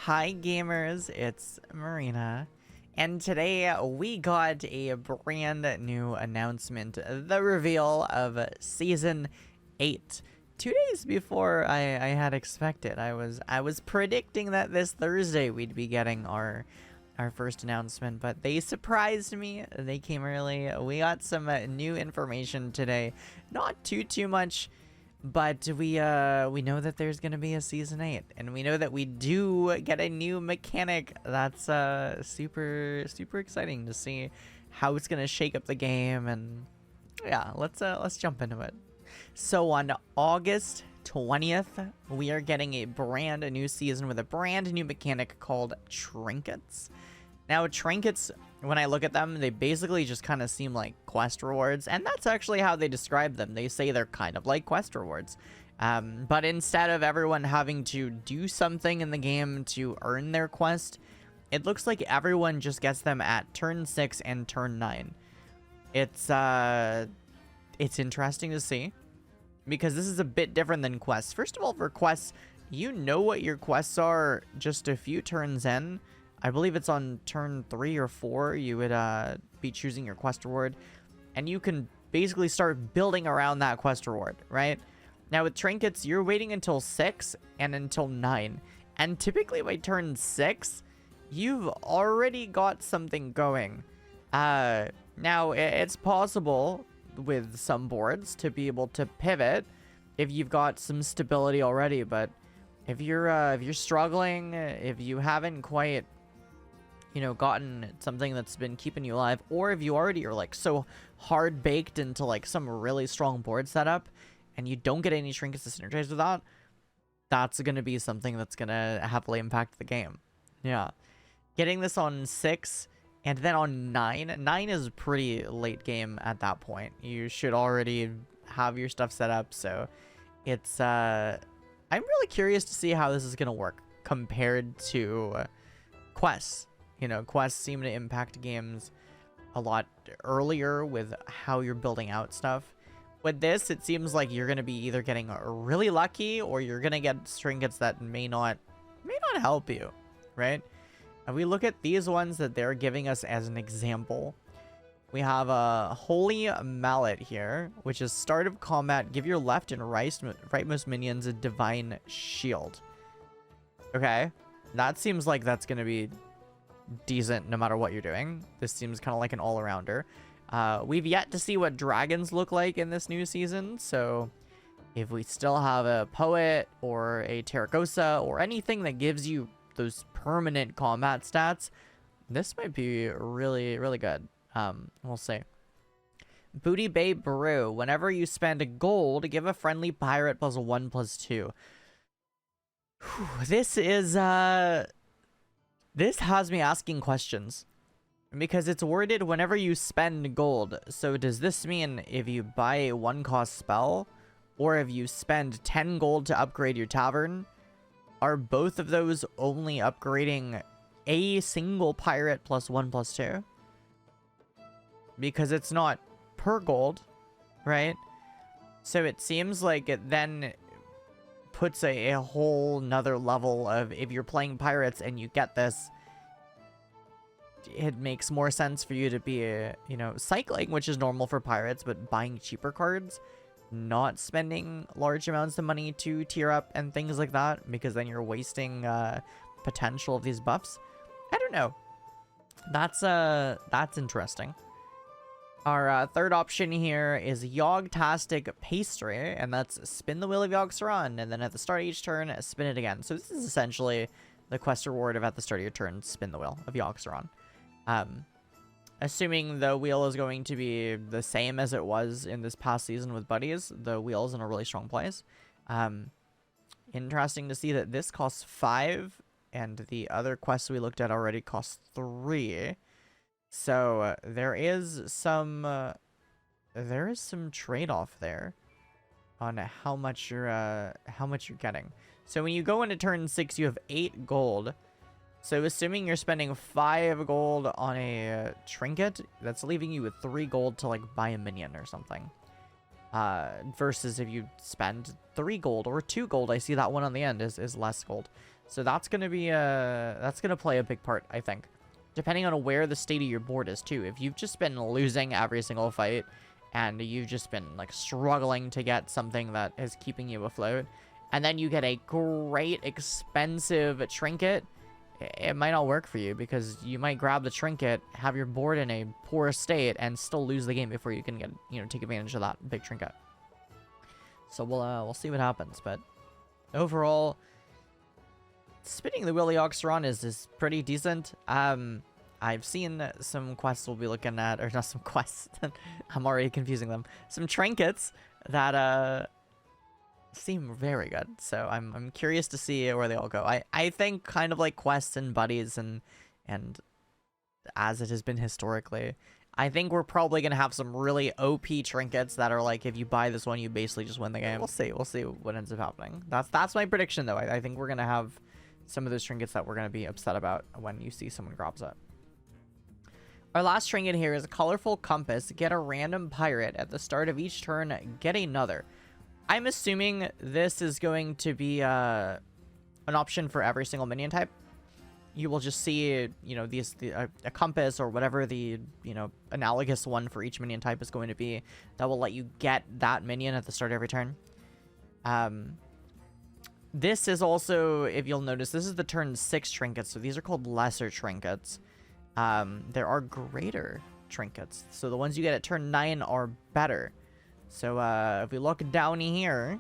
Hi gamers, it's Marina, and today we got a brand new announcement, the reveal of Season 8. 2 days before I had expected. I was predicting that this Thursday we'd be getting our first announcement, but they surprised me. They came early. We got some new information today. Not too much. But we know that there's gonna be a season 8, and we know that we do get a new mechanic. That's super exciting to see how it's gonna shake up the game, and yeah, let's jump into it. So on August 20th, we are getting a brand new season with a brand new mechanic called Trinkets. Now, Trinkets, when I look at them, they basically just kind of seem like quest rewards, and that's actually how they describe them. They say they're kind of like quest rewards. But instead of everyone having to do something in the game to earn their quest, it looks like everyone just gets them at turn 6 and turn 9. It's interesting to see, because this is a bit different than quests. First of all, for quests, you know what your quests are just a few turns in. I believe it's on turn 3 or 4, you would be choosing your quest reward, and you can basically start building around that quest reward, right? Now with Trinkets, you're waiting until 6 and until 9, and typically by turn 6, you've already got something going. Now, it's possible with some boards to be able to pivot if you've got some stability already, but if you're struggling, if you haven't quite gotten something that's been keeping you alive, or if you already are like so hard baked into like some really strong board setup and you don't get any trinkets to synergize with that, that's going to be something that's going to heavily impact the game. Yeah. Getting this on 6 and then on 9. 9 is pretty late game at that point. You should already have your stuff set up, so it's I'm really curious to see how this is going to work compared to quests. Quests seem to impact games a lot earlier with how you're building out stuff. With this, it seems like you're going to be either getting really lucky or you're going to get trinkets that may not help you, right? And we look at these ones that they're giving us as an example. We have a Holy Mallet here, which is start of combat, give your left and rightmost minions a divine shield. Okay, that seems like that's going to be decent no matter what you're doing. This seems kind of like an all-arounder. We've yet to see what dragons look like in this new season, so if we still have a poet or a Terracosa or anything that gives you those permanent combat stats, this might be really good. We'll see. Booty Bay Brew. Whenever you spend a gold, give a friendly pirate +1/+2. This is this has me asking questions, because it's worded whenever you spend gold. So does this mean if you buy a 1-cost spell, or if you spend 10 gold to upgrade your tavern, are both of those only upgrading a single pirate +1/+2? Because it's not per gold, right? So it seems like it then puts a whole nother level of, if you're playing pirates and you get this, it makes more sense for you to be cycling, which is normal for pirates, but buying cheaper cards, not spending large amounts of money to tier up and things like that, because then you're wasting potential of these buffs. I don't know. That's interesting. Our third option here is Yogg-tastic Pastry, and that's spin the wheel of Yogg-Saron, and then at the start of each turn, spin it again. So this is essentially the quest reward of at the start of your turn, spin the wheel of Yogg-Saron. Assuming the wheel is going to be the same as it was in this past season with buddies, the wheel's in a really strong place. Interesting to see that this costs 5, and the other quests we looked at already cost 3. So there is some trade-off there on how much you're getting. So when you go into turn 6, you have 8 gold. So assuming you're spending 5 gold on a trinket, that's leaving you with 3 gold to like buy a minion or something. Versus if you spend 3 gold or 2 gold, I see that one on the end is less gold. So that's gonna be that's gonna play a big part, I think. Depending on where the state of your board is too. If you've just been losing every single fight, and you've just been like struggling to get something that is keeping you afloat, and then you get a great expensive trinket, it might not work for you, because you might grab the trinket, have your board in a poor state, and still lose the game before you can get, take advantage of that big trinket. So we'll see what happens, but overall, spinning the Willy Oxeron is pretty decent. I've seen some quests we'll be looking at, or not some quests, I'm already confusing them. Some trinkets that seem very good. So I'm curious to see where they all go. I think kind of like quests and buddies and as it has been historically, I think we're probably gonna have some really OP trinkets that are like, if you buy this one, you basically just win the game. We'll see what ends up happening. That's my prediction though. I think we're gonna have some of those trinkets that we're gonna be upset about when you see someone grabs it. Our last trinket here is a colorful compass. Get a random pirate at the start of each turn. Get another. I'm assuming this is going to be an option for every single minion type. You will just see, a compass or whatever the, analogous one for each minion type is going to be that will let you get that minion at the start of every turn. This is also, if you'll notice, this is the turn 6 trinkets. So these are called lesser trinkets. There are greater trinkets. So the ones you get at turn 9 are better. So if we look down here,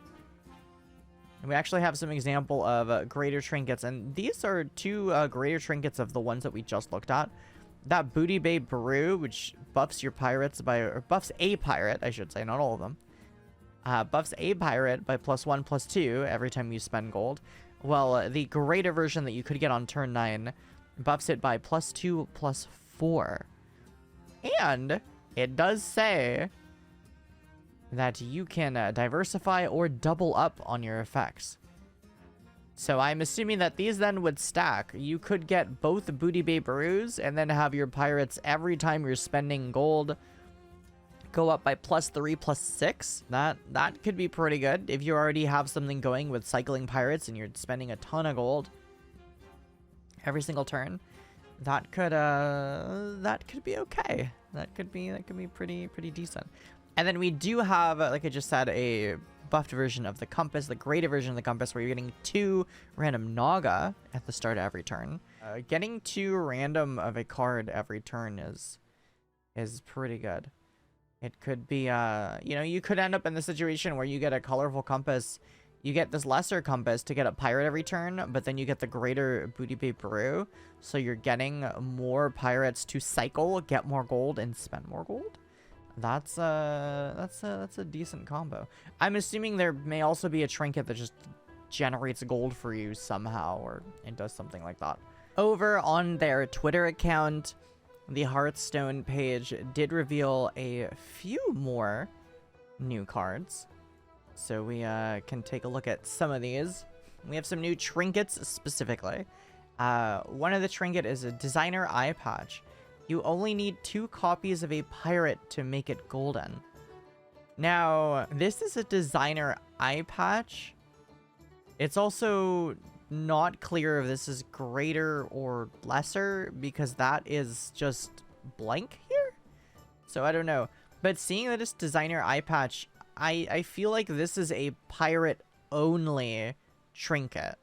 we actually have some example of greater trinkets. And these are 2 greater trinkets of the ones that we just looked at. That Booty Bay Brew, which buffs your pirates by, or buffs a pirate, I should say, not all of them. Buffs a pirate by +1/+2 every time you spend gold. Well, the greater version that you could get on turn 9 buffs it by +2/+4. And it does say that you can diversify or double up on your effects. So I'm assuming that these then would stack. You could get both the Booty Bay Brews and then have your pirates every time you're spending gold go up by +3/+6. That could be pretty good if you already have something going with cycling pirates and you're spending a ton of gold every single turn. That could be okay. That could be pretty decent. And then we do have, like I just said, a buffed version of the compass, the greater version of the compass, where you're getting 2 random Naga at the start of every turn. Getting 2 random of a card every turn is pretty good. It could be, you could end up in the situation where you get a colorful compass. You get this lesser compass to get a pirate every turn, but then you get the greater Booty Bay Brew. So you're getting more pirates to cycle, get more gold, and spend more gold. That's a decent combo. I'm assuming there may also be a trinket that just generates gold for you somehow, or it does something like that. Over on their Twitter account, the Hearthstone page did reveal a few more new cards. So we can take a look at some of these. We have some new trinkets specifically. One of the trinket is a designer eye patch. You only need 2 copies of a pirate to make it golden. Now, this is a designer eye patch. It's also not clear if this is greater or lesser, because that is just blank here. So I don't know. But seeing that it's designer eye patch, I feel like this is a pirate only trinket.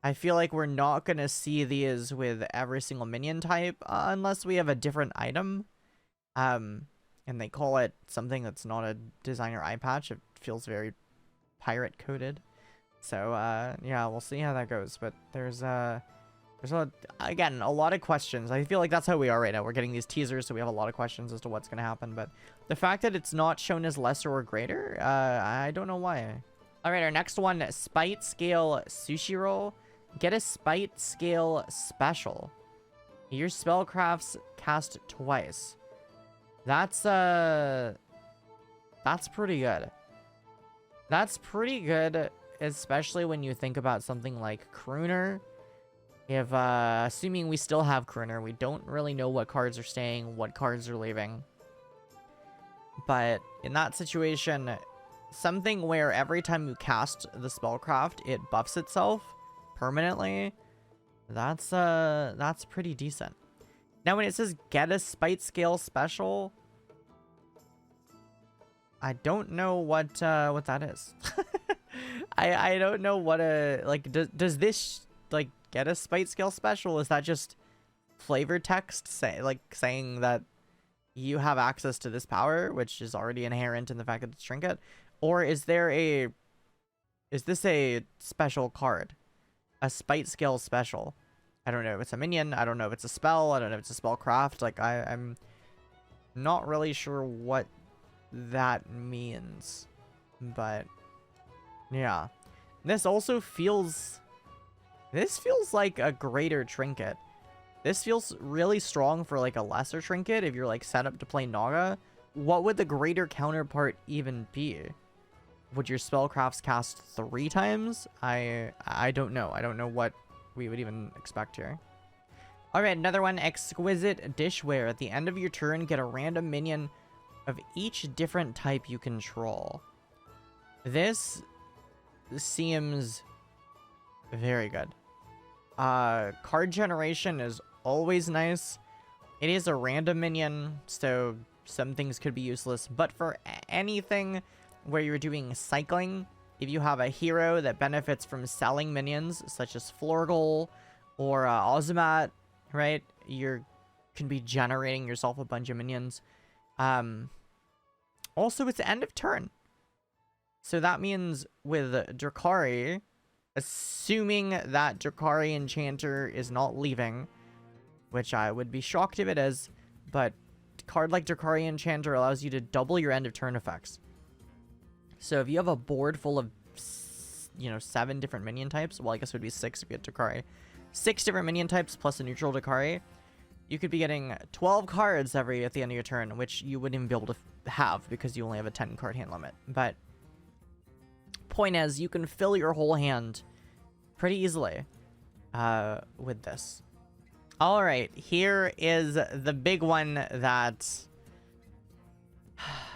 I feel like we're not going to see these with every single minion type unless we have a different item. And they call it something that's not a designer eye patch. It feels very pirate coded. So, yeah, we'll see how that goes. But there's again, a lot of questions. I feel like that's how we are right now. We're getting these teasers, so we have a lot of questions as to what's going to happen. But the fact that it's not shown as lesser or greater, I don't know why. All right, our next one, Spite Scale Sushi Roll. Get a Spite Scale Special. Your spellcrafts cast twice. That's pretty good. That's pretty good, especially when you think about something like Crooner. If, assuming we still have Crooner, we don't really know what cards are staying, what cards are leaving. But in that situation, something where every time you cast the spellcraft, it buffs itself permanently, that's pretty decent. Now, when it says get a spite scale special, I don't know what that is. I don't know what like does this like get a spite scale special? Is that just flavor text saying that you have access to this power, which is already inherent in the fact that it's trinket? Or is this a special card? A spite scale special? I don't know if it's a minion. I don't know if it's a spell. I don't know if it's a spellcraft. Like, I'm not really sure what that means. But, yeah. This also feels... This feels like a greater trinket. This feels really strong for, like, a lesser trinket if you're, like, set up to play Naga. What would the greater counterpart even be? Would your spellcrafts cast 3 times? I don't know. I don't know what we would even expect here. Alright, another one. Exquisite Dishware. At the end of your turn, get a random minion of each different type you control. This seems very good. Card generation is always nice. It is a random minion, so some things could be useless. But for anything where you're doing cycling, if you have a hero that benefits from selling minions, such as Florgal or Ozumat, right? You can be generating yourself a bunch of minions. Also, it's end of turn. So that means with Drakari, assuming that Drakari Enchanter is not leaving, which I would be shocked if it is, but a card like Drakari Enchanter allows you to double your end of turn effects. So if you have a board full of, 7 different minion types, well, I guess it would be 6 if you had Drakari. 6 different minion types plus a neutral Drakari, you could be getting 12 cards at the end of your turn, which you wouldn't even be able to have because you only have a 10 card hand limit. But point is, you can fill your whole hand pretty easily with this. All right, here is the big one that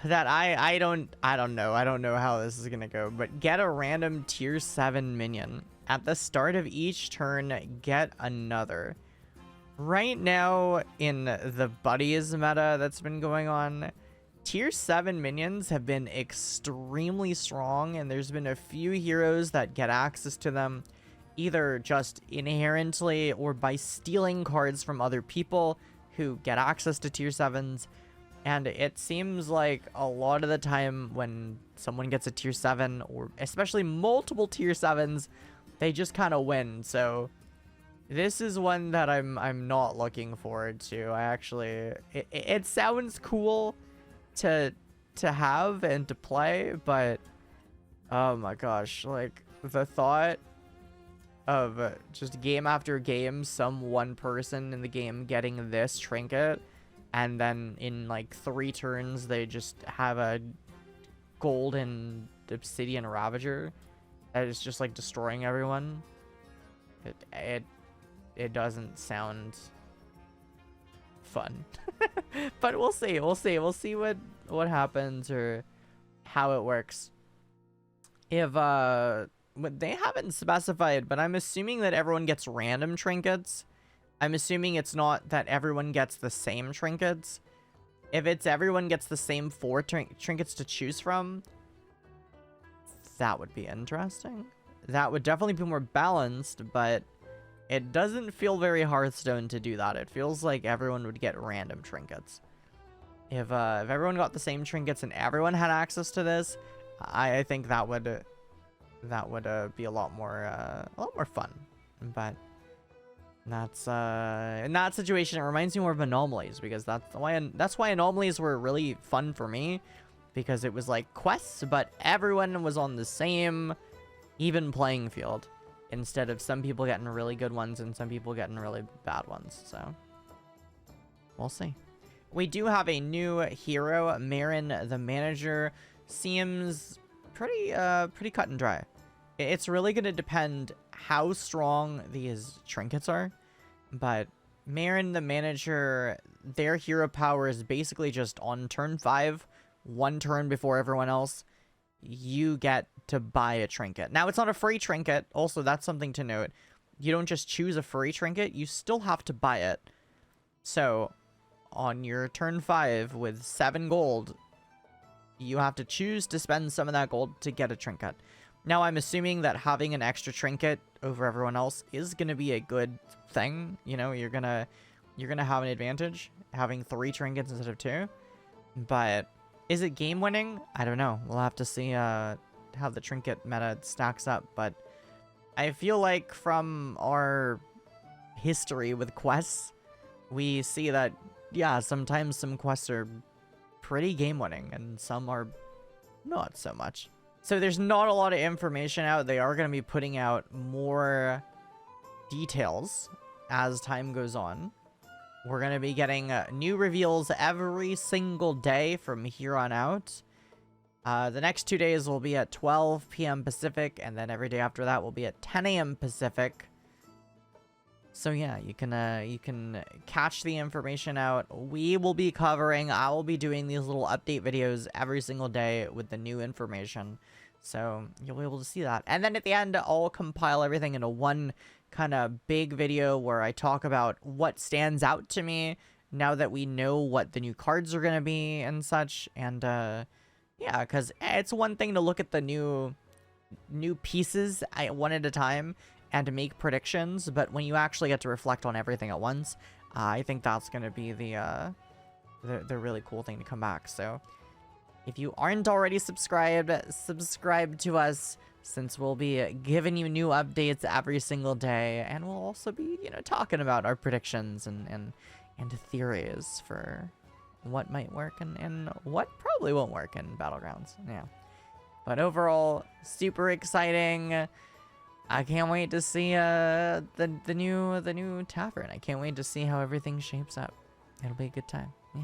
I don't know how this is gonna go, but get a random tier 7 minion at the start of each turn. Get another. Right now in the buddies meta that's been going on, tier 7 minions have been extremely strong, and there's been a few heroes that get access to them either just inherently or by stealing cards from other people who get access to tier 7s. And it seems like a lot of the time when someone gets a tier 7, or especially multiple tier 7s, they just kind of win. So this is one that I'm not looking forward to. I actually, it sounds cool to have and to play, but oh my gosh, like the thought of just game after game, some one person in the game getting this trinket, and then in like 3 turns they just have a golden obsidian ravager that is just like destroying everyone. It doesn't sound fun. But we'll see what happens or how it works. If they haven't specified, but I'm assuming that everyone gets random trinkets. I'm assuming it's not that everyone gets the same trinkets. If it's everyone gets the same 4 trinkets to choose from, that would be interesting. That would definitely be more balanced, but it doesn't feel very Hearthstone to do that. It feels like everyone would get random trinkets. If everyone got the same trinkets and everyone had access to this, I think that would be a lot more fun. But that's in that situation, it reminds me more of anomalies, because that's why anomalies were really fun for me, because it was like quests, but everyone was on the same even playing field, instead of some people getting really good ones and some people getting really bad ones. So we'll see. We do have a new hero, Marin the Manager. Seems pretty cut and dry. It's really going to depend how strong these trinkets are, but Marin the Manager, their hero power is basically just on turn 5, 1 turn before everyone else, you get to buy a trinket. Now, it's not a free trinket. Also, that's something to note. you don't just choose a free trinket, you still have to buy it. So on your turn 5 with 7 gold, you have to choose to spend some of that gold to get a trinket. Now, I'm assuming that having an extra trinket over everyone else is going to be a good thing. You know, you're gonna have an advantage having 3 trinkets instead of 2. But is it game winning? I don't know. We'll have to see how the trinket meta stacks up. But I feel like from our history with quests, we see that, yeah, sometimes some quests are pretty game winning and some are not so much. So there's not a lot of information out. They are going to be putting out more details as time goes on. We're going to be getting new reveals every single day from here on out. The next 2 days will be at 12 p.m. Pacific, and then every day after that will be at 10 a.m. Pacific. So yeah, you can catch the information out. I will be doing these little update videos every single day with the new information. So you'll be able to see that. And then at the end, I'll compile everything into one kind of big video where I talk about what stands out to me now that we know what the new cards are going to be and such. And yeah, because it's one thing to look at the new pieces one at a time and to make predictions, but when you actually get to reflect on everything at once, I think that's going to be the really cool thing to come back. So if you aren't already subscribed, subscribe to us, since we'll be giving you new updates every single day, and we'll also be, you know, talking about our predictions and theories for what might work and what probably won't work in Battlegrounds. Yeah. But overall, super exciting. I can't wait to see the new tavern. I can't wait to see how everything shapes up. It'll be a good time. Yeah.